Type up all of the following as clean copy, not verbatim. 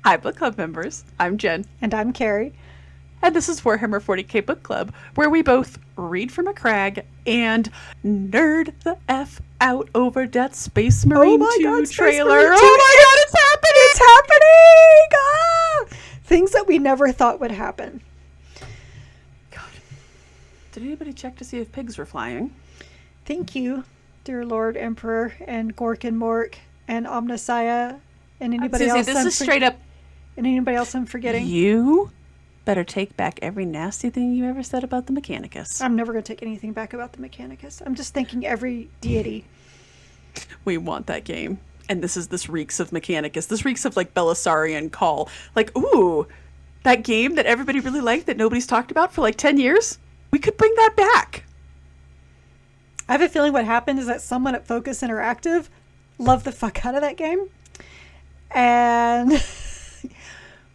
Hi, book club members. I'm Jen. And I'm Carrie. And this is Warhammer 40k Book Club, where we both read from a crag and nerd the F out over that Space Marine 2 trailer. Marine 2. Oh my god, it's happening! It's happening! Ah! Things that we never thought would happen. God. Did anybody check to see if pigs were flying? Thank you, dear Lord Emperor and Gork and Mork and Omnissiah and anybody else. This is straight up. And anybody else I'm forgetting. You better take back every nasty thing you ever said about the Mechanicus. I'm never going to take anything back about the Mechanicus. I'm just thanking every deity. We want that game. And this reeks of Mechanicus. This reeks of like Belisarian Call. Like, ooh, that game that everybody really liked that nobody's talked about for like 10 years. We could bring that back. I have a feeling what happened is that someone at Focus Interactive loved the fuck out of that game. And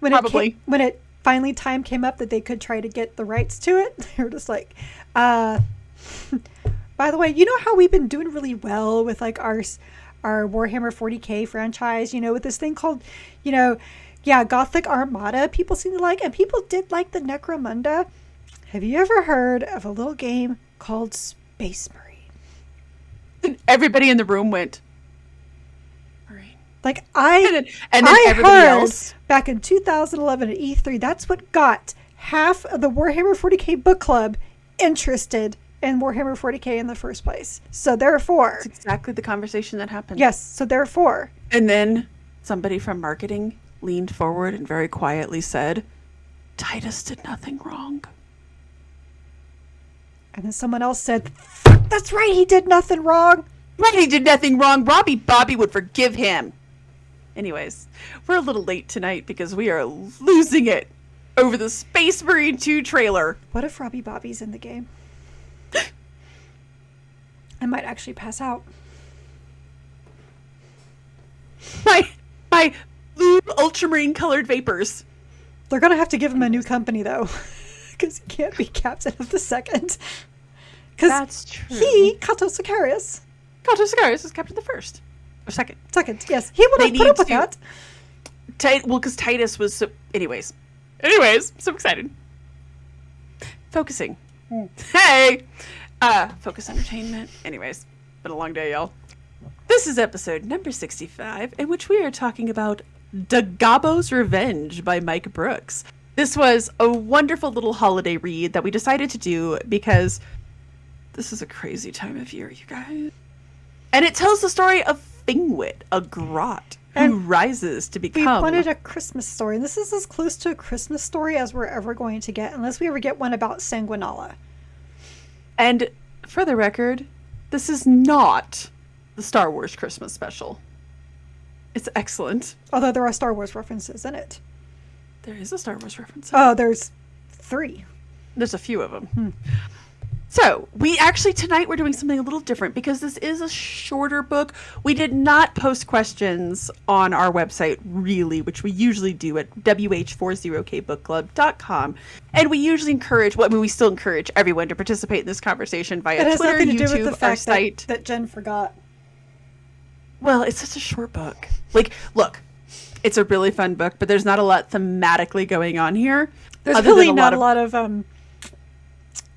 when it finally time came up that they could try to get the rights to it, they were just like, by the way, you know how we've been doing really well with like our Warhammer 40k franchise, with this thing called, Gothic Armada people seem to like, and people did like the Necromunda. Have you ever heard of a little game called Space Marine? And everybody in the room went, Marine. Like and then everybody else back in 2011 at E3, that's what got half of the Warhammer 40k book club interested in Warhammer 40k in the first place. So therefore, that's exactly the conversation that happened. Yes. So therefore, and then somebody from marketing leaned forward and very quietly said, Titus did nothing wrong. And then someone else said, that's right, he did nothing wrong. Right, he did nothing wrong. Bobby would forgive him. Anyways, we're a little late tonight because we are losing it over the Space Marine 2 trailer. What if Robbie Bobby's in the game? I might actually pass out. My blue ultramarine colored vapors. They're going to have to give him a new company, though. Because he can't be captain of the second. That's true. Kato Sicarius is captain of the first. Or second. Second, yes. He would have put up with that. Because Titus was so... Anyways, so excited. Focusing. Hey! Focus Entertainment. Anyways, been a long day, y'all. This is episode number 65, in which we are talking about Gobbo's Revenge by Mike Brooks. This was a wonderful little holiday read that we decided to do because this is a crazy time of year, you guys. And it tells the story of Fingwit, a grot who rises to become... We wanted a Christmas story, and this is as close to a Christmas story as we're ever going to get, unless we ever get one about Sanguinala. And for the record, this is not the Star Wars Christmas special. It's excellent. Although there are Star Wars references in it. There is a Star Wars reference. Oh, there's 3. There's a few of them. So, tonight we're doing something a little different because this is a shorter book. We did not post questions on our website, really, which we usually do at WH40kbookclub.com. And we usually we still encourage everyone to participate in this conversation via Twitter, YouTube, it has nothing to do with the fact site. That Jen forgot. Well, it's such a short book. Like, look, it's a really fun book, but there's not a lot thematically going on here. There's really not a lot of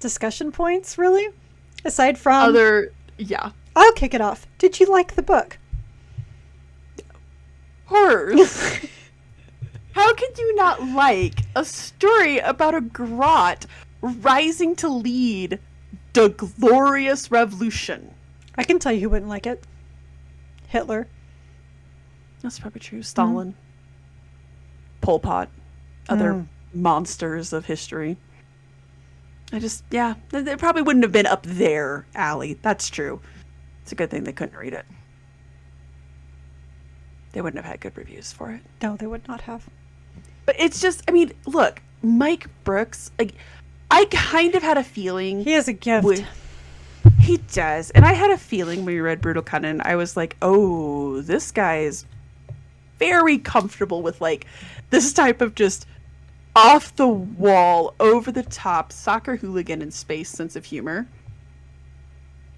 discussion points, really, aside from I'll kick it off. Did you like the book? Horrors. How could you not like a story about a grot rising to lead the glorious revolution? I can tell you who wouldn't like it. Hitler. That's probably true. Stalin. Pol Pot. Other monsters of history. They probably wouldn't have been up their alley. That's true. It's a good thing they couldn't read it. They wouldn't have had good reviews for it. No, they would not have. But it's just, look, Mike Brooks, I kind of had a feeling... He has a gift. He does. And I had a feeling when we read Brutal Cunning, I was like, oh, this guy is very comfortable with, this type of just off the wall, over the top, soccer hooligan in space sense of humor.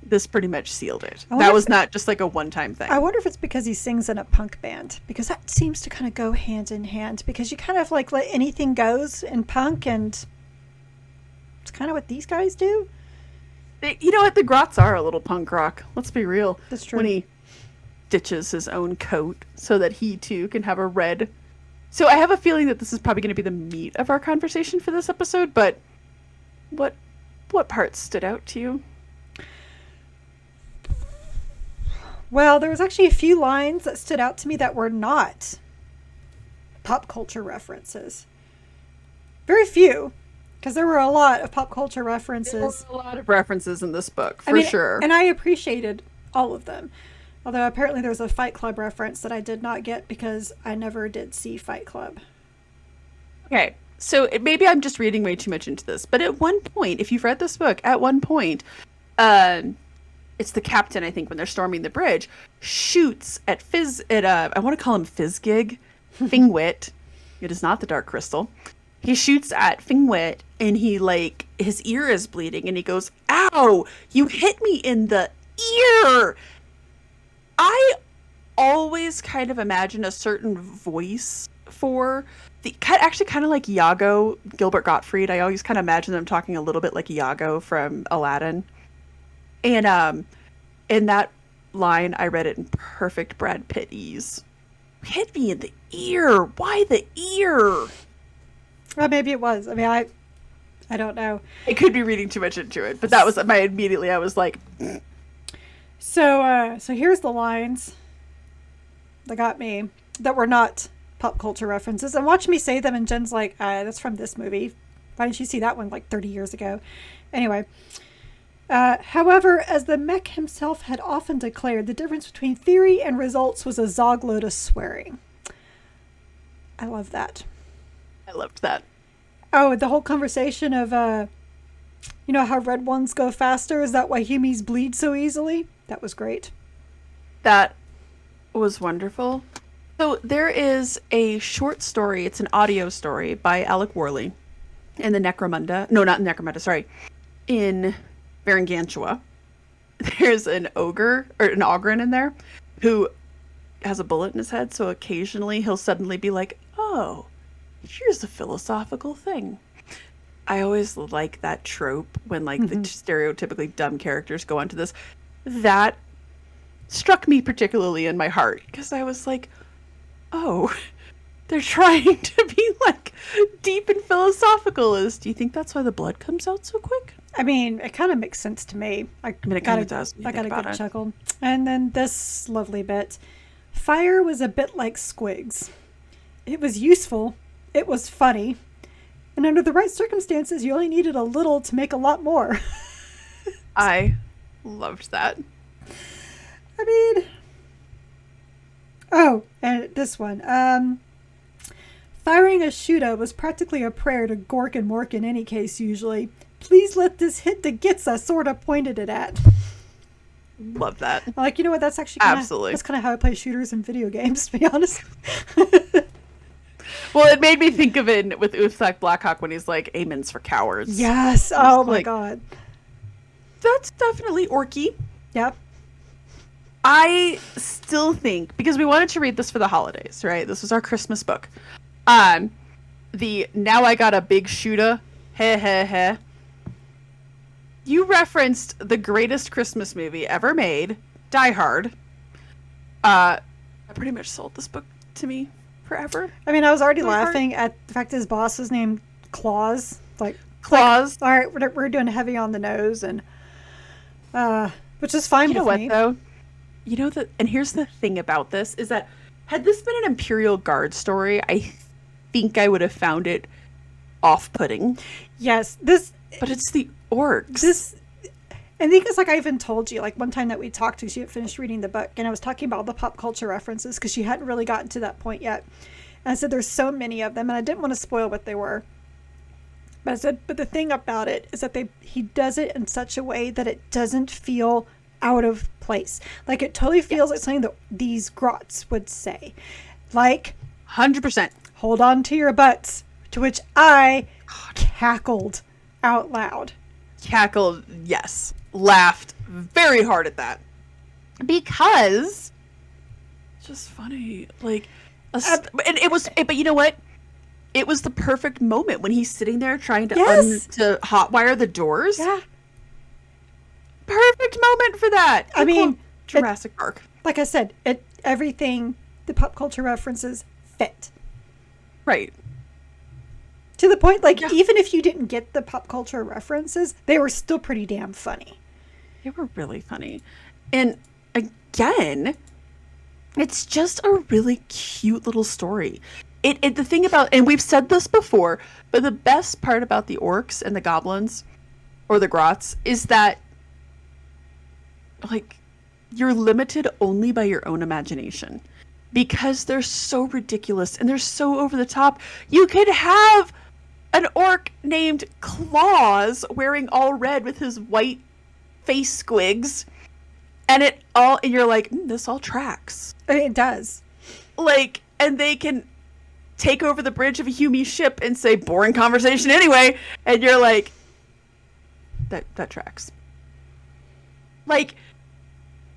this pretty much sealed it. I wonder That if- was not just like a one-time thing. I wonder if it's because he sings in a punk band, because that seems to kind of go hand in hand, because you kind of like let anything goes in punk, and it's kind of what these guys do. You know what? The Grots are a little punk rock. Let's be real. That's true. When he ditches his own coat so that he too can have a red. So I have a feeling that this is probably going to be the meat of our conversation for this episode, but what parts stood out to you? Well, there was actually a few lines that stood out to me that were not pop culture references. Very few, because there were a lot of pop culture references. There were a lot of references in this book, for sure. And I appreciated all of them. Although apparently there's a Fight Club reference that I did not get because I never did see Fight Club. Okay, so maybe I'm just reading way too much into this, but at one point, if you've read this book, at one point, it's the captain, I think, when they're storming the bridge, shoots at I want to call him Fizzgig, Fingwit. It is not the Dark Crystal. He shoots at Fingwit, and his ear is bleeding, and he goes, "Ow! You hit me in the ear!" I always kind of imagine a certain voice for actually kind of like Iago, Gilbert Gottfried. I always kind of imagine them talking a little bit like Iago from Aladdin. And in that line, I read it in perfect Brad Pitt ease. Hit me in the ear. Why the ear? Well, maybe it was. I mean, I don't know. I could be reading too much into it, but that was immediately I was like. So here's the lines that got me that were not pop culture references. And watch me say them, and Jen's like, that's from this movie. Why didn't you see that one like 30 years ago? Anyway. However, as the mech himself had often declared, the difference between theory and results was a zogload of swearing. I love that. I loved that. Oh, the whole conversation of, how red ones go faster? Is that why humies bleed so easily? That was great. That was wonderful. So there is a short story. It's an audio story by Alec Worley in the Necromunda. No, not in Necromunda, sorry. In Varangantua. There's an ogre, or an ogryn in there, who has a bullet in his head, so occasionally he'll suddenly be like, oh, here's a philosophical thing. I always like that trope when, like, the stereotypically dumb characters go onto this. That struck me particularly in my heart, because I was like, oh, they're trying to be, like, deep and philosophical. Do you think that's why the blood comes out so quick? I mean, it kind of makes sense to me. It kind of does. I got a good chuckle. And then this lovely bit. Fire was a bit like squigs. It was useful. It was funny. And under the right circumstances, you only needed a little to make a lot more. I loved that. I mean... Oh, and this one. Firing a shooter was practically a prayer to Gork and Mork in any case, usually. Please let this hit the gets us sort of pointed it at. Love that. Like, you know what? That's actually absolutely. That's kind of how I play shooters in video games, to be honest. Well, it made me think of it with Uthak Blackhawk when he's like, "Amen's for cowards." Yes. Oh my god. That's definitely orky. Yep. I still think, because we wanted to read this for the holidays, right? This was our Christmas book. The now I got a big shooter. Heh heh heh. You referenced the greatest Christmas movie ever made, Die Hard. I pretty much sold this book to me forever. I mean, I was already laughing at the fact that his boss was named Claus. Claus. All right, we're doing heavy on the nose, and which is fine with me. You know what, though? You know that, and here's the thing about this, is that had this been an Imperial Guard story, I think I would have found it off-putting. Yes, but it's the orcs. I think it's like I even told you, like one time that we talked to, she had finished reading the book, and I was talking about all the pop culture references because she hadn't really gotten to that point yet. And I said there's so many of them, and I didn't want to spoil what they were. But I said, but the thing about it is that he does it in such a way that it doesn't feel out of place. Like it totally feels like something that these grots would say. Like 100%. Hold on to your butts. To which I cackled out loud. Cackled, yes. Laughed very hard at that because it's just funny. Like, and it was, but you know what? It was the perfect moment when he's sitting there trying to to hotwire the doors. Yeah. Perfect moment for that. I mean, Jurassic Park. Like I said, everything the pop culture references fit. Right. To the point, like, even if you didn't get the pop culture references, they were still pretty damn funny. They were really funny. And again, it's just a really cute little story. The thing about, and we've said this before, but the best part about the orcs and the goblins, or the grots, is that, like, you're limited only by your own imagination. Because they're so ridiculous and they're so over the top. You could have an orc named Claus wearing all red with his white face squigs, and you're like, this all tracks. It does. Like, and they can take over the bridge of a Hume ship and say boring conversation anyway, and you're like, that tracks. Like,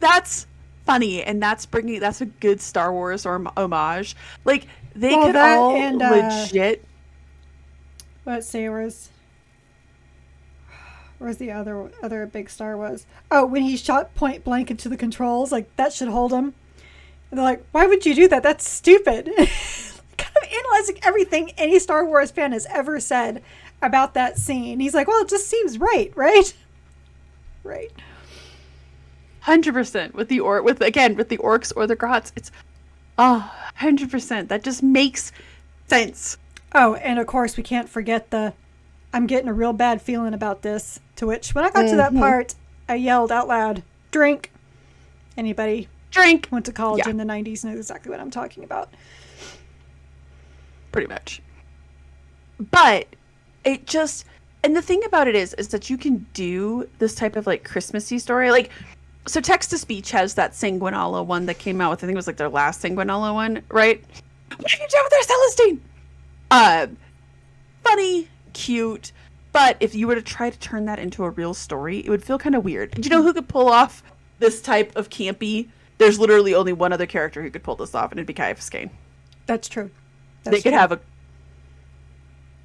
that's funny, and that's a good Star Wars or homage. Like, they could all legit. Let's see, where's the other big star was? Oh, when he shot point blank into the controls, like, that should hold him. And they're like, why would you do that? That's stupid. Kind of analyzing everything any Star Wars fan has ever said about that scene. He's like, well, it just seems right? Right. 100% with the orcs or the grots. It's 100%. That just makes sense. Oh, and of course we can't forget I'm getting a real bad feeling about this. To which, when I got to that part, I yelled out loud, "Drink!" Anybody went to college in the 90s knows exactly what I'm talking about. Pretty much. But it just, and the thing about it is that you can do this type of, like, Christmassy story. Like, so Text-to-Speech has that Sanguinala one that came out with, I think it was like their last Sanguinala one, right? What have you done with their Celestine? Funny, cute, but if you were to try to turn that into a real story, it would feel kind of weird. Do you know who could pull off this type of campy? There's literally only one other character who could pull this off, and it'd be Caiaphas Cain. That's true. They could have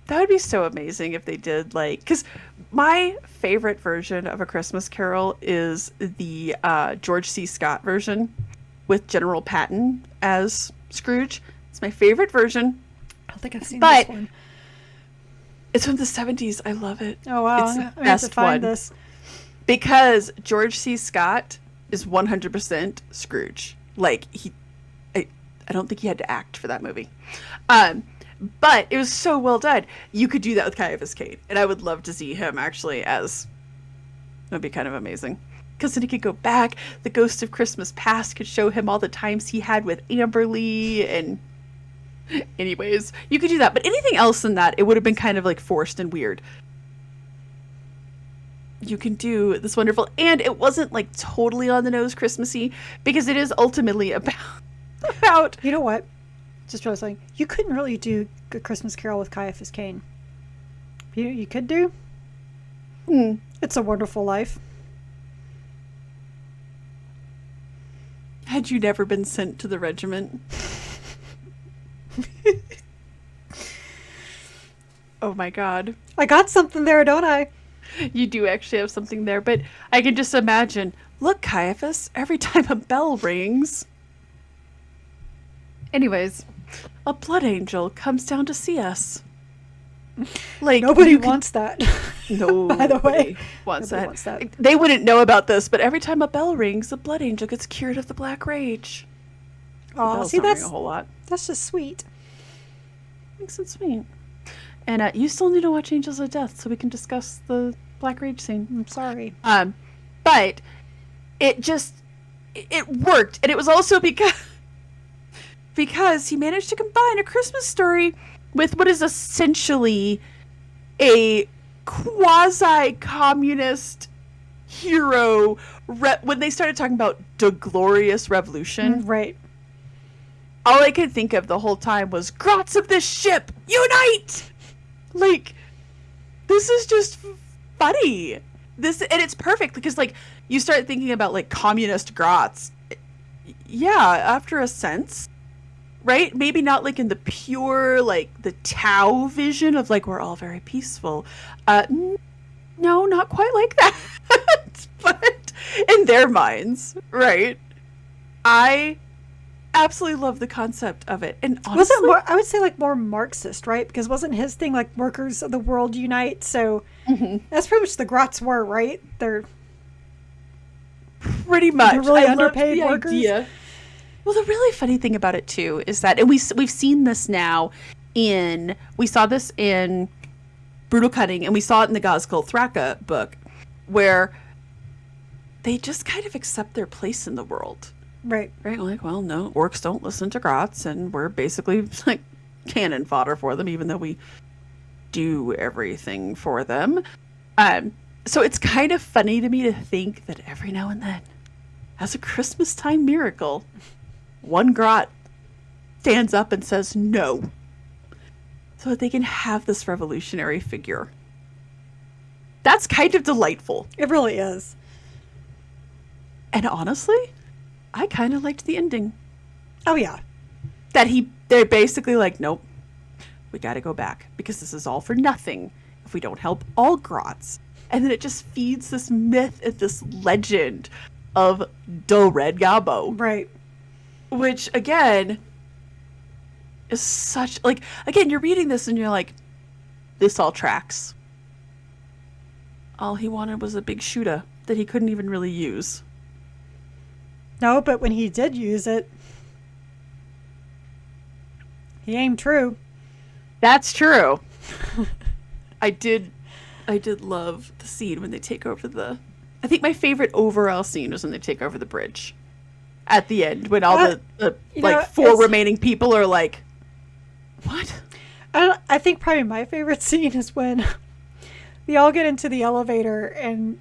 that would be so amazing if they did, like, because my favorite version of A Christmas Carol is the George C. Scott version with General Patton as Scrooge. It's my favorite version. I don't think I've seen this one. It's from the 70s. I love it. Oh, wow. It's the I have to best find one. this. Because George C. Scott is 100% Scrooge. Like, I don't think he had to act for that movie. But it was so well done. You could do that with Caiaphas Cain. And I would love to see him actually as... It would be kind of amazing. Because then he could go back. The Ghost of Christmas Past could show him all the times he had with Amberly. And anyways, you could do that. But anything else than that, it would have been kind of, like, forced and weird. You can do this wonderful... And it wasn't, like, totally on the nose Christmassy. Because it is ultimately about... You know what? Just really saying, you couldn't really do a Christmas Carol with Caiaphas Cain. You could do? It's a Wonderful Life. Had you never been sent to the regiment? Oh my god. I got something there, don't I? You do actually have something there, but I can just imagine, look, Caiaphas, every time a bell rings... Anyways, a blood angel comes down to see us. Like, nobody wants that. No, by the way, wants that. They wouldn't know about this, but every time a bell rings, a blood angel gets cured of the black rage. Oh, see, that's a whole lot. That's just sweet. Makes it sweet. And you still need to watch Angels of Death so we can discuss the black rage scene. I'm sorry. But it worked, and it was also because he managed to combine a Christmas story with what is essentially a quasi-communist hero. When they started talking about the Glorious Revolution, right? All I could think of the whole time was "Grots of this ship, unite!" Like, this is just funny. And it's perfect because, like, you start thinking about like communist grots. Yeah, after a sense, right? Maybe not like in the pure, like the Tao vision of like we're all very peaceful. No, not quite like that. But in their minds, right? I absolutely love the concept of it. And honestly, was it more, I would say like more Marxist, right? Because wasn't his thing like workers of the world unite? So that's pretty much the Grots were, right? They're pretty much they're really underpaid workers. Idea. Well, the really funny thing about it too is that, and we've seen this now we saw this in Brutal Cutting, and we saw it in the Gazkul Thraka book, where they just kind of accept their place in the world. Right. Like, well, no, orcs don't listen to grots, and we're basically like cannon fodder for them, even though we do everything for them. So it's kind of funny to me to think that every now and then, as a Christmas time miracle, one grot stands up and says no, so that they can have this revolutionary figure. That's kind of delightful. It really is. And honestly, I kind of liked the ending. Oh, yeah. They're basically like, nope, we got to go back because this is all for nothing if we don't help all grots. And then it just feeds this myth and this legend of the Red Gobbo. Right. Which, again, is such, like, again, you're reading this and you're like, this all tracks. All he wanted was a big shooter that he couldn't even really use. No, but when he did use it, he aimed true. That's true. I did love the scene when they take over I think my favorite overall scene was when they take over the bridge. At the end, when all the four remaining people are like, what? I think probably my favorite scene is when they all get into the elevator and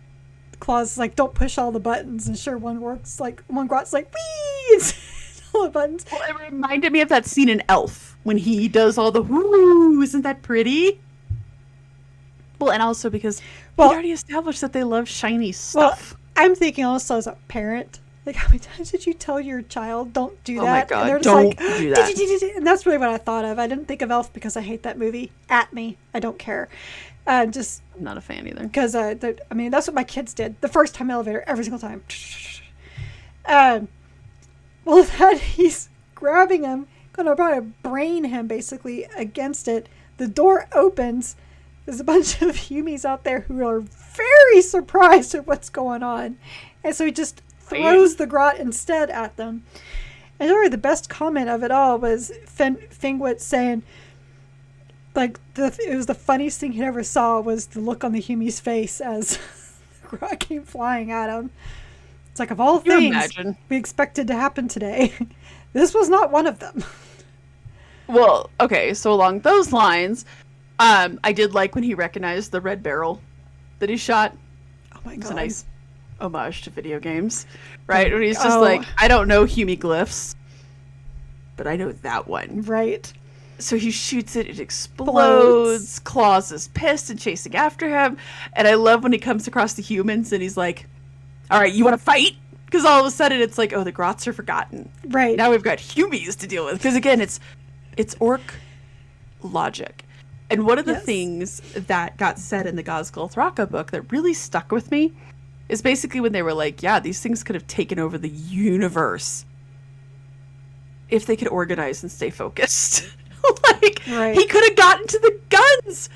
Claw's like, don't push all the buttons, and sure, one grot's like, wee! All the buttons. Well, it reminded me of that scene in Elf when he does all the woo. Isn't that pretty? Well, and also because we already established that they love shiny stuff. Well, I'm thinking also as a parent, like, how many times did you tell your child don't do that? Oh my God, and they're just don't like, do that. And that's really what I thought of. I didn't think of Elf because I hate that movie. At me, I don't care. I'm not a fan either. Because that's what my kids did the first time elevator, every single time. Well, that he's grabbing him, gonna try to brain him basically against it. The door opens. There's a bunch of Humies out there who are very surprised at what's going on, and so he just throws the grot instead at them. And really, the best comment of it all was Fingwit saying, like, it was the funniest thing he ever saw was the look on the Humie's face as the grot came flying at him. It's like, of all things we expected to happen today, this was not one of them. Well, okay, so along those lines, I did like when he recognized the red barrel that he shot. Oh my God. It's a nice homage to video games, right? When he's just like, I don't know Humie glyphs, but I know that one. Right. So he shoots it, it explodes. Claws is pissed and chasing after him. And I love when he comes across the humans and he's like, all right, you want to fight? Because all of a sudden it's like, oh, the grots are forgotten. Right. Now we've got Humies to deal with. Because again, it's orc logic. And one of the things that got said in the Gazkul Thraka book that really stuck with me is basically when they were like, yeah, these things could have taken over the universe if they could organize and stay focused. He could have gotten to the guns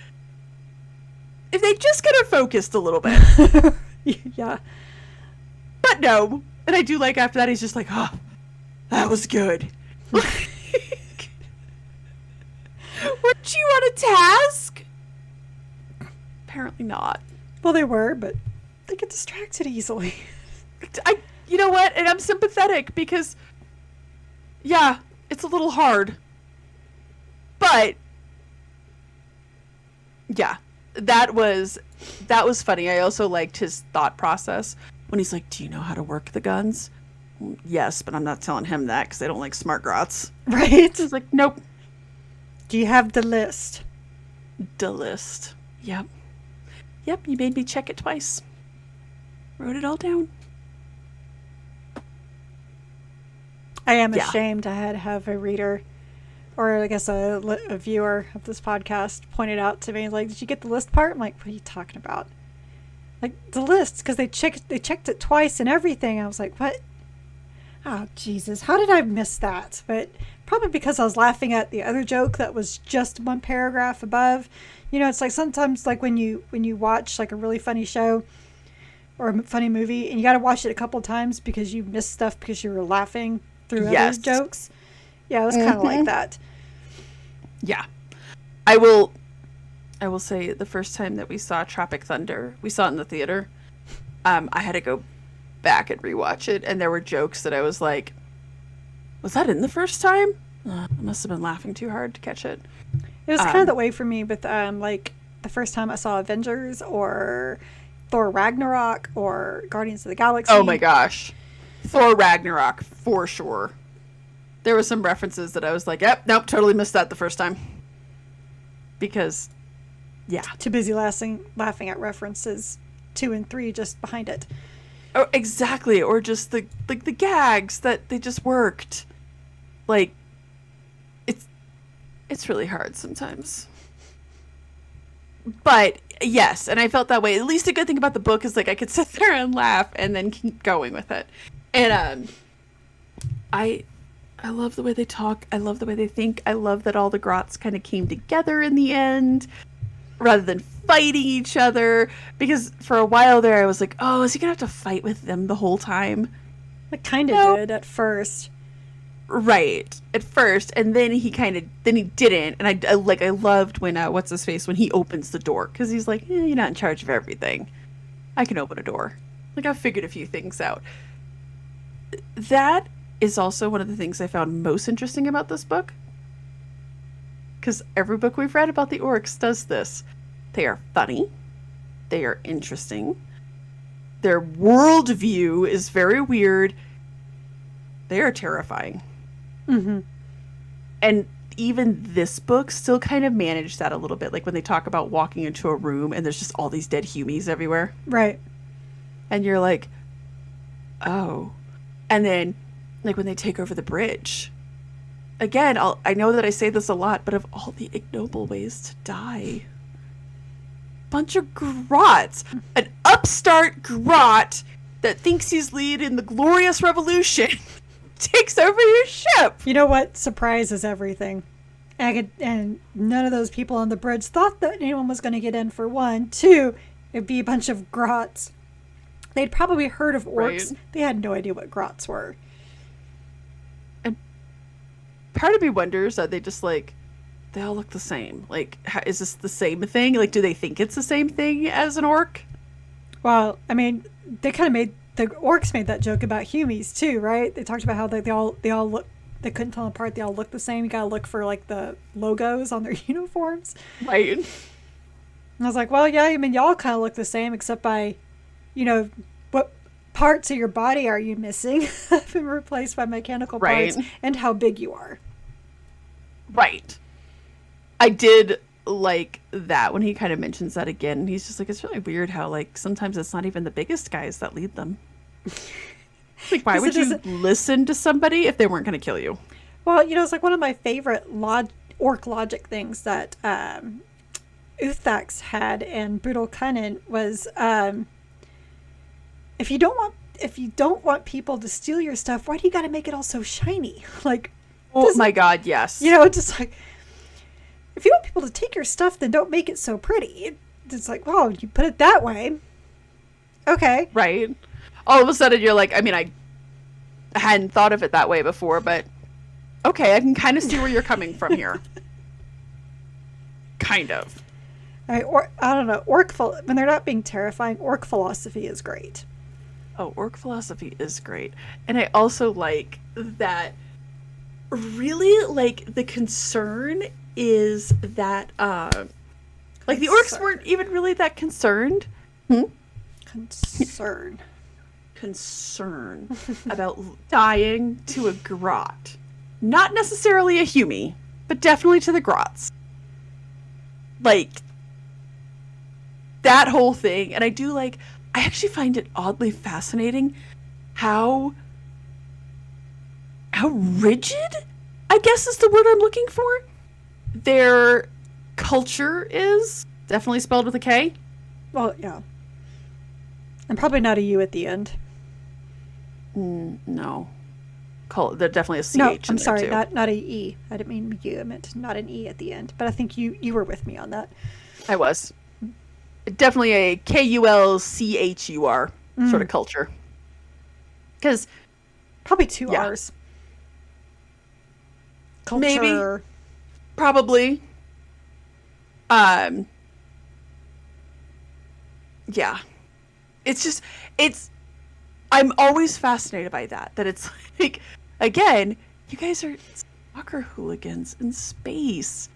if they just could have focused a little bit. Yeah. But no. And I do like after that, he's just like, oh, that was good. Weren't you on a task? Apparently not. Well, they were, but they get distracted easily. You know what? And I'm sympathetic because, yeah, it's a little hard. But, yeah, that was funny. I also liked his thought process when he's like, do you know how to work the guns? Yes, but I'm not telling him that because they don't like smart grots. Right? It's like, nope. Do you have the list? The list. Yep, you made me check it twice. Wrote it all down. I am ashamed I had to have a reader, or I guess a viewer of this podcast, pointed out to me, like, did you get the list part? I'm like, what are you talking about? Like, the list, because they checked it twice and everything. I was like, what? Oh, Jesus, how did I miss that? But probably because I was laughing at the other joke that was just one paragraph above. You know, it's like sometimes, like, when you watch, like, a really funny show or a funny movie, and you got to watch it a couple times because you missed stuff because you were laughing through other jokes. Yeah, it was kind of like that. Yeah. I will say the first time that we saw Tropic Thunder, we saw it in the theater. I had to go back and rewatch it, and there were jokes that I was like, was that in the first time? I must have been laughing too hard to catch it. It was kind of that way for me with like the first time I saw Avengers or Thor Ragnarok or Guardians of the Galaxy. Oh my gosh. Thor Ragnarok, for sure. There were some references that I was like, yep, nope, totally missed that the first time. Because, yeah. Too busy laughing at references 2 and 3 just behind it. Oh, exactly. Or just the gags that they just worked. Like, it's really hard sometimes. But yes, and I felt that way. At least a good thing about the book is like I could sit there and laugh and then keep going with it. And I love the way they talk. I love the way they think. I love that all the Grots kind of came together in the end rather than fighting each other. Because for a while there I was like, oh, is he going to have to fight with them the whole time? I kind of did at first. Right. At first. And then he didn't. And I loved when, what's his face, when he opens the door. Because he's like, you're not in charge of everything. I can open a door. Like, I've figured a few things out. That is also one of the things I found most interesting about this book. Because every book we've read about the orcs does this. They are funny. They are interesting. Their worldview is very weird. They are terrifying. Mm-hmm. And even this book still kind of managed that a little bit. Like when they talk about walking into a room and there's just all these dead humies everywhere. Right. And you're like, oh. And then, like when they take over the bridge. Again, I know that I say this a lot, but of all the ignoble ways to die. Bunch of grots. An upstart grot that thinks he's leading the glorious revolution takes over your ship. You know what surprises everything? And none of those people on the bridge thought that anyone was going to get in, for one. Two, it'd be a bunch of grots. They'd probably heard of orcs. Right. They had no idea what grots were. And part of me wonders that they just like, they all look the same. Like, is this the same thing? Like, do they think it's the same thing as an orc? Well, I mean, the orcs made that joke about humies too, right? They talked about how they all look, they couldn't tell them apart. They all look the same. You gotta look for like the logos on their uniforms. Right. And I was like, well, yeah, I mean, y'all kind of look the same, except by, you know, what parts of your body are you missing? Have been replaced by mechanical parts, and how big you are. Right. I did like that when he kind of mentions that again. He's just like, it's really weird how like sometimes it's not even the biggest guys that lead them. Like, why would you listen to somebody if they weren't going to kill you? Well, you know, it's like one of my favorite orc logic things that Uthax had in Brutal Cunning was if you don't want people to steal your stuff, why do you got to make it all so shiny? Like, oh my God, yes. You know, it's just like, if you want people to take your stuff, then don't make it so pretty. It's like, well, you put it that way. Okay. Right. All of a sudden you're like, I mean, I hadn't thought of it that way before, but okay, I can kind of see where you're coming from here. Kind of. I don't know. When they're not being terrifying, orc philosophy is great. Oh, orc philosophy is great. And I also like that really, like, the concern is that like the orcs weren't even really that concerned. Concern about dying to a grot. Not necessarily a humie, but definitely to the grots. Like, that whole thing. And I actually find it oddly fascinating how how rigid, I guess is the word I'm looking for, their culture is. Definitely spelled with a K. Well, yeah. And probably not a U at the end. No. There's definitely a CH No, in I'm there sorry, too. not a E. I didn't mean U. I meant not an E at the end. But I think you were with me on that. I was. Definitely a KULCHUR sort of culture. Because probably two R's. Culture. Maybe. Probably. Yeah. I'm always fascinated by that it's like, again, you guys are soccer hooligans in space.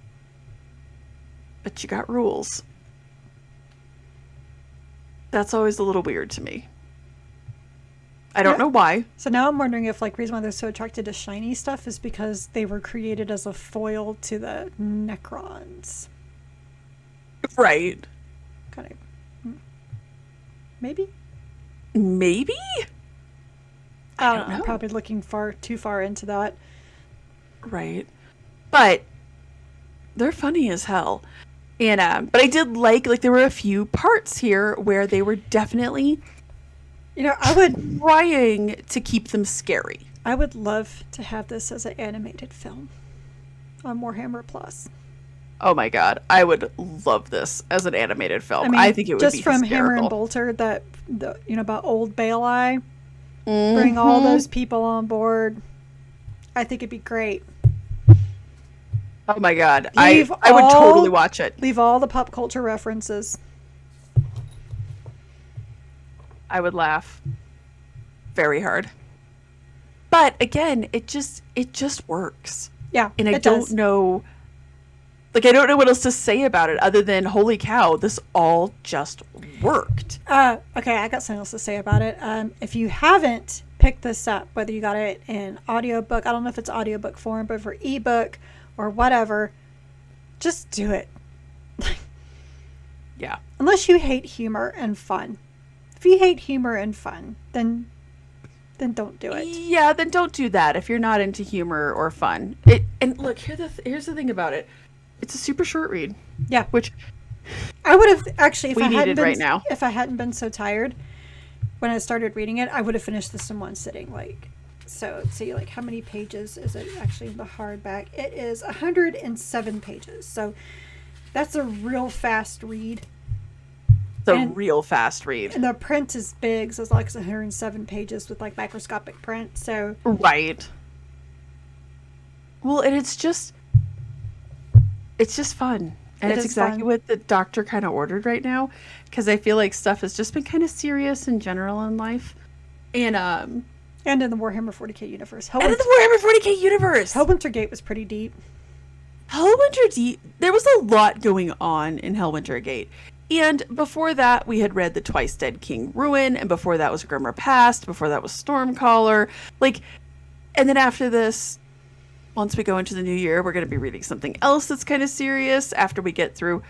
But you got rules. That's always a little weird to me. I don't know why. So now I'm wondering if reason why they're so attracted to shiny stuff is because they were created as a foil to the Necrons. Right. Kind of. Maybe? Maybe? I don't know. I'm probably looking too far into that. Right. But they're funny as hell. And but I did like there were a few parts here where they were definitely trying to keep them scary. I would love to have this as an animated film on Warhammer Plus. Oh my god, I would love this as an animated film. I think it would be just from hysterical. Hammer and Bolter, about old Baelai, bring all those people on board. I think it'd be great. Oh my god, I would totally watch it. Leave all the pop culture references. I would laugh very hard. But again, it just works. Yeah, and I don't know I don't know what else to say about it other than, holy cow, this all just worked. Okay, I got something else to say about it. If you haven't picked this up, whether you got it in audiobook, I don't know if it's audiobook form, but for ebook or whatever, just do it. Yeah. Unless you hate humor and fun. If you hate humor and fun, then don't do it. Yeah, then don't do that if you're not into humor or fun. And look, here's the thing about it. It's a super short read. Yeah. Which I would have actually, if I hadn't been so tired when I started reading it, I would have finished this in one sitting. So let's see, how many pages is it actually in the hardback? It is 107 pages. So that's a real fast read. Real fast read. And the print is big, so it's 107 pages with microscopic print. So right. Well, and it's just fun. And it's exactly what the doctor kind of ordered right now, because I feel like stuff has just been kind of serious in general in life. And in the Warhammer 40k universe. Hellwinter Gate was pretty deep. There was a lot going on in Hellwinter Gate. And before that, we had read the Twice Dead King Ruin, and before that was Grimmer Past, before that was Stormcaller. And then after this, once we go into the new year, we're going to be reading something else that's kind of serious after we get through.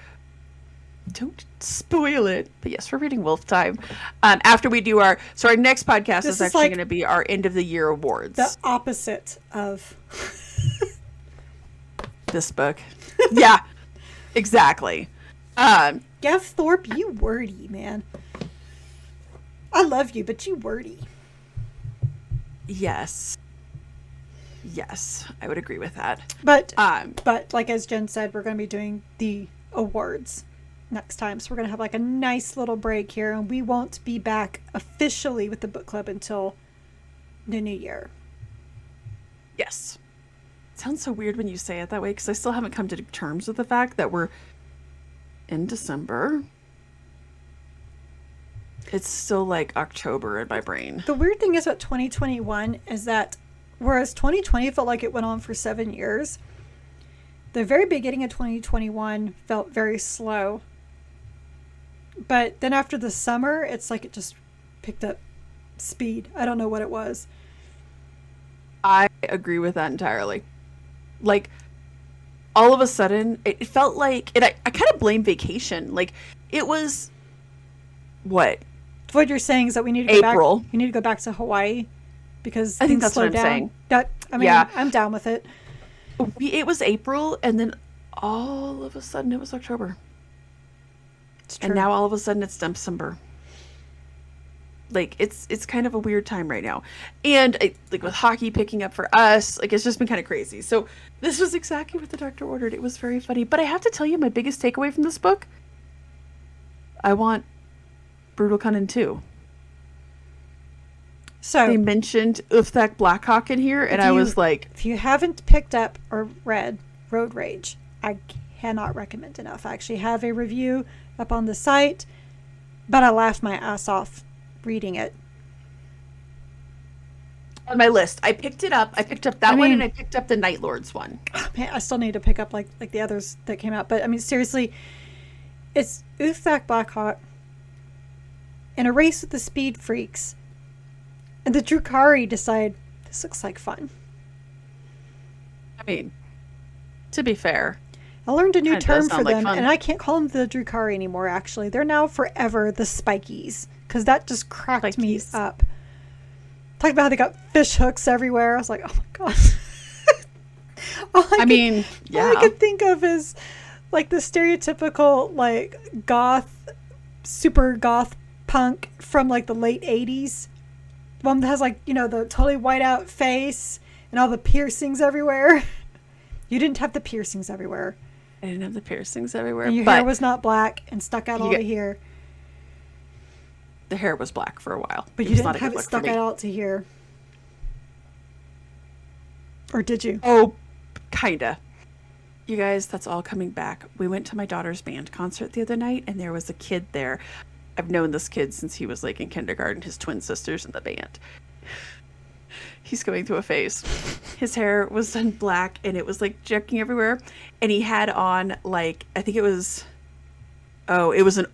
Don't spoil it. But yes, we're reading Wolf Time. After we do our next podcast is actually going to be our end of the year awards. The opposite of this book. Yeah, exactly. Gav Thorpe, you wordy, man. I love you, but you wordy. Yes, I would agree with that. But as Jen said, we're going to be doing the awards next time. So we're going to have a nice little break here, and we won't be back officially with the book club until the new year. Yes. It sounds so weird when you say it that way, because I still haven't come to terms with the fact that we're in December. It's still October in my brain. The weird thing is about 2021 is that whereas 2020 felt like it went on for 7 years, the very beginning of 2021 felt very slow. But then after the summer, it's it just picked up speed. I don't know what it was. I agree with that entirely. All of a sudden, it felt and I kind of blame vacation. It was, what? What you're saying is that we need to go back to Hawaii because I think that's slowed what I'm down. saying. I mean, yeah. I'm down with it. It was April, and then all of a sudden it was October. It's true. And now all of a sudden it's December. Like, it's kind of a weird time right now. And like with hockey picking up for us, like it's just been kind of crazy. So this was exactly what the doctor ordered. It was very funny. But I have to tell you, my biggest takeaway from this book, I want Brutal Cunning 2. So they mentioned Uthak Blackhawk in here, and I was like, if you haven't picked up or read Road Rage, I cannot recommend enough. I actually have a review up on the site, but I laughed my ass off reading it. On my list, I picked it up. I picked up that one, and I picked up the Night Lords one. Man, I still need to pick up like the others that came out, but I mean, seriously, it's Uthak Blackhawk in a race with the Speed Freaks, and the Drukhari decide this looks like fun. I mean, to be fair, I learned a new term for them, like and I can't call them the Drukhari anymore, actually. They're now forever the Spikies, because that just cracked me up. Talking about how they got fish hooks everywhere. I was like, oh my god. All I could think of is like the stereotypical like goth, super goth punk from like the late 80s. One that has like, you know, the totally white out face and all the piercings everywhere. You didn't have the piercings everywhere. I didn't have the piercings everywhere. And your hair was not black and stuck out all the here. The hair was black for a while. But you didn't have it stuck out to here. Or did you? Oh, kinda. You guys, that's all coming back. We went to my daughter's band concert the other night, and there was a kid there. I've known this kid since he was like in kindergarten, his twin sisters in the band. He's going through a phase. His hair was done black, and it was like jerking everywhere. And he had on like, I think it was... Oh, it was like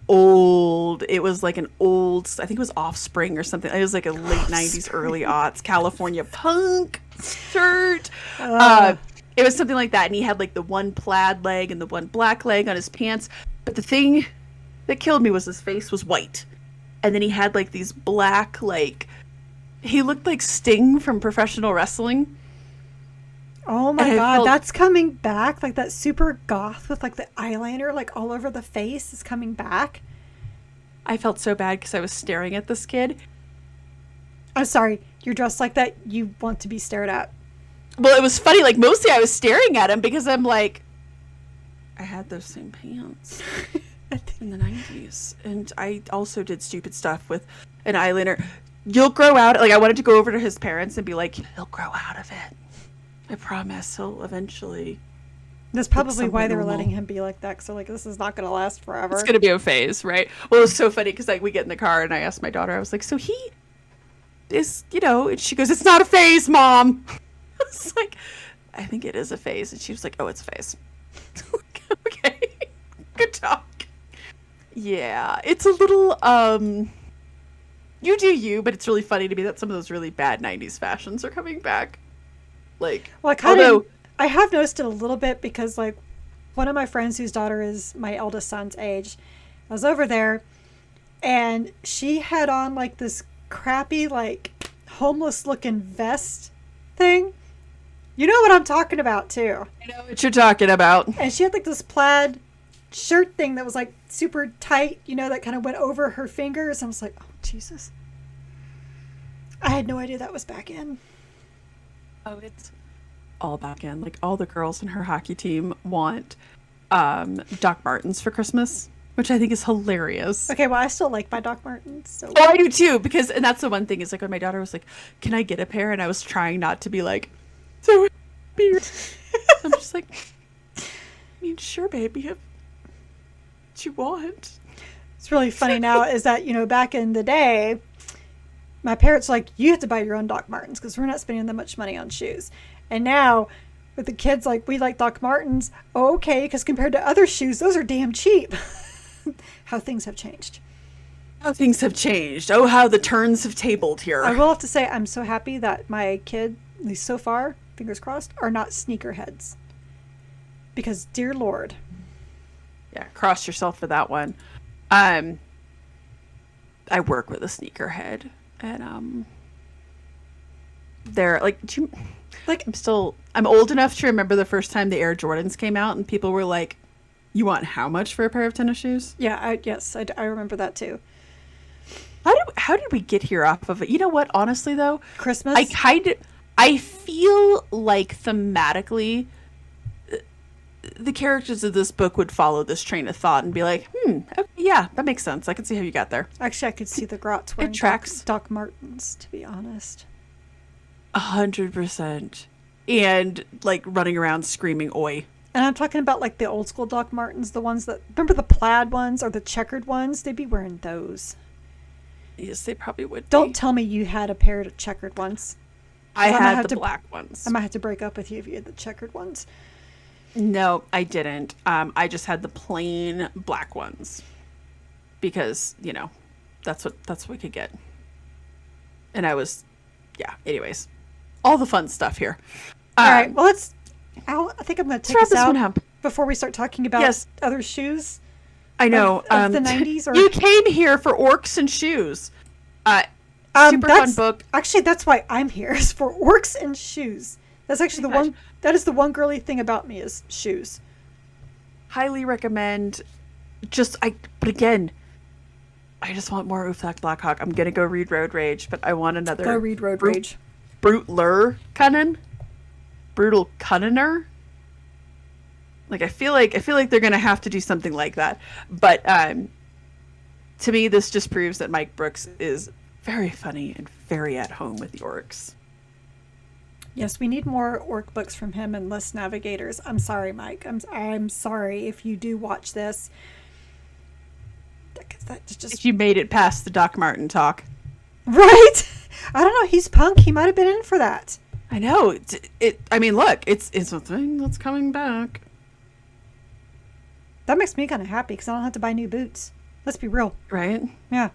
an old, I think it was Offspring or something. It was like a late 90s, early aughts California punk shirt. It was something like that. And he had like the one plaid leg and the one black leg on his pants. But the thing that killed me was his face was white. And then he had like these black, like, he looked like Sting from professional wrestling. Oh my god, that's coming back. Like that super goth with like the eyeliner like all over the face is coming back. I felt so bad because I was staring at this kid. I'm sorry, you're dressed like that. You want to be stared at. Well, it was funny. Like mostly I was staring at him because I'm like, I had those same pants in the 90s. And I also did stupid stuff with an eyeliner. You'll grow out. Like I wanted to go over to his parents and be like, he'll grow out of it. I promise he'll eventually. That's probably why they were letting him be like that. Because they're like, this is not going to last forever. It's going to be a phase, right? Well, it was so funny because like we get in the car and I asked my daughter, I was like, so he is, you know, and she goes, it's not a phase, Mom. I was like, I think it is a phase. And she was like, oh, it's a phase. Okay. Good talk. Yeah. It's a little, you do you, but it's really funny to me that some of those really bad 90s fashions are coming back. Like, well, I have noticed it a little bit because like one of my friends whose daughter is my eldest son's age, I was over there and she had on like this crappy like homeless looking vest thing. You know what I'm talking about too. I know what you're talking about. And she had like this plaid shirt thing that was like super tight, you know, that kind of went over her fingers. I was like, oh Jesus. I had no idea that was back in. Oh, it's all back in. Like all the girls in her hockey team want Doc Martens for Christmas, which I think is hilarious. Okay, well I still like my Doc Martens. So. Oh, I do too, because and that's the one thing is like when my daughter was like, "Can I get a pair?" and I was trying not to be like, "So weird." I'm just like, I mean, sure, baby, have what you want. It's really funny now is that, you know, back in the day, my parents were like, you have to buy your own Doc Martens because we're not spending that much money on shoes. And now with the kids, like, we like Doc Martens. Oh, okay, because compared to other shoes, those are damn cheap. How things have changed. How things have changed. Oh, how the turns have tabled here. I will have to say I'm so happy that my kid, at least so far, fingers crossed, are not sneakerheads. Because, dear Lord. Yeah, cross yourself for that one. I work with a sneakerhead. And they're like, Like, I'm old enough to remember the first time the Air Jordans came out and people were like, you want how much for a pair of tennis shoes? Yeah, I remember that too. How did we get here off of it? You know what? Honestly, though, Christmas. I feel like thematically, the characters of this book would follow this train of thought and be like, okay, yeah, that makes sense. I can see how you got there. Actually, I could see the Grots wearing Doc Martens, to be honest. 100%. And like running around screaming "Oi!" And I'm talking about like the old school Doc Martens, the ones that, remember the plaid ones or the checkered ones? They'd be wearing those. Yes, they probably would. Don't tell me you had a pair of checkered ones. I had the black ones. I might have to break up with you if you had the checkered ones. No, I didn't. I just had the plain black ones because, you know, that's what we could get. And I was, yeah, anyways, all the fun stuff here. All right, well, I think I'm going to take us out before we start talking about other shoes. I know. Of the 90s. Or... You came here for Orcs and Shoes. Super fun book. Actually, that's why I'm here, is for Orcs and Shoes. That's actually that is the one girly thing about me is shoes. Highly recommend. But again, I just want more Uthak Blackhawk. I'm going to go read Road Rage, but I want another. Go read Road Rage. Brutal Cunnener. Like I feel like they're gonna have to do something like that. But to me, this just proves that Mike Brooks is very funny and very at home with the orcs. Yes, we need more orc books from him and less navigators. I'm sorry, Mike. I'm sorry if you do watch this. If you made it past the Doc Martin talk, right? I don't know. He's punk. He might have been in for that. I know. I mean, look, it's a thing that's coming back. That makes me kind of happy because I don't have to buy new boots. Let's be real. Right? Yeah.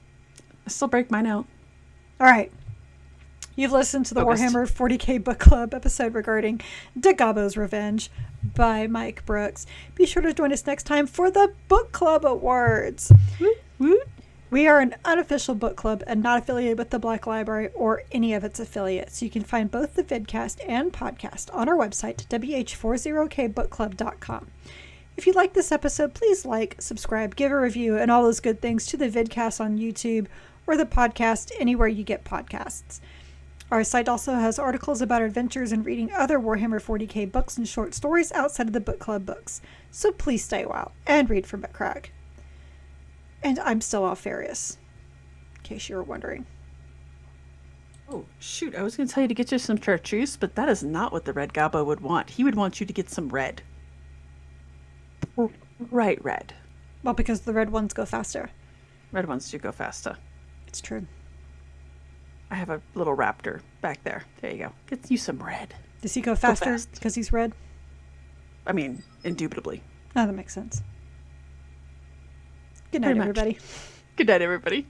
I still break mine out. All right. You've listened to the Warhammer 40k book club episode regarding Gobbo's Revenge by Mike Brooks. Be sure to join us next time for the Book Club Awards. Woot, woot. We are an unofficial book club and not affiliated with the Black Library or any of its affiliates. You can find both the vidcast and podcast on our website, WH40kbookclub.com. If you like this episode, please like, subscribe, give a review, and all those good things to the vidcast on YouTube or the podcast anywhere you get podcasts. Our site also has articles about adventures and reading other Warhammer 40k books and short stories outside of the book club books. So please stay a while and read for McCrack. And I'm still Alfarius, in case you were wondering. Oh, shoot. I was going to tell you to get you some chartreuse, but that is not what the Red Gobbo would want. He would want you to get some red. Right, red. Well, because the red ones go faster. Red ones do go faster. It's true. I have a little raptor back there. There you go. Get you some red. Does he go faster because he's red? I mean, indubitably. Oh, that makes sense. Good night, everybody. Good night, everybody.